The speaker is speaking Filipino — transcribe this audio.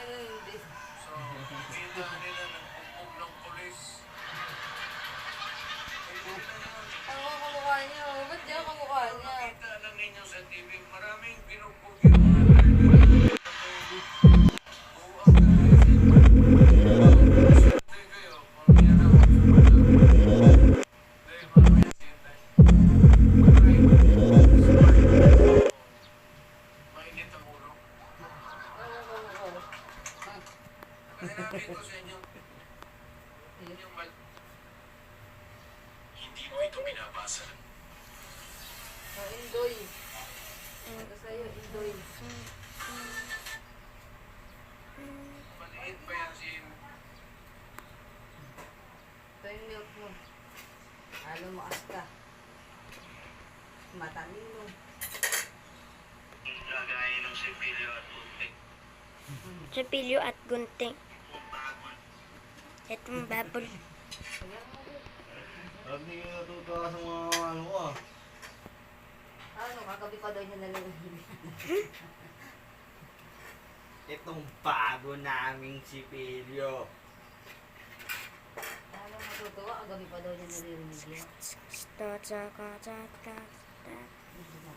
na hindi. So, kita nila nagpupog ng polis. Pwede na yun. Ano ang kamukha niya? Ba't di ang kamukha niya? Nakita lang ninyo sa TV, maraming pinupog yung mga driver. Oo, ang swerte kayo. Kung yan ang dahil mamaya siyempre. Mainit ang ulo. Ano ang kamukha? Sinabi ko sa inyo, yung hindi mo ito binabasa. Indoy. Ito sa'yo, Indoy. Maliit pa yan si... Ito yung milk mo. Halo mo asta. Matalino. Lagayin ng sipilyo at utik. Repilyo at gunting. Itong babol. Ayan mo din. Parang hindi ka natutuwa sa mga ano ko ah. Ano, kagabi pa daw niya nalulungin. Itong bago naming sipilyo. Ano, matutuwa, kagabi pa daw niya nalulungin. Start sa katat. Hindi na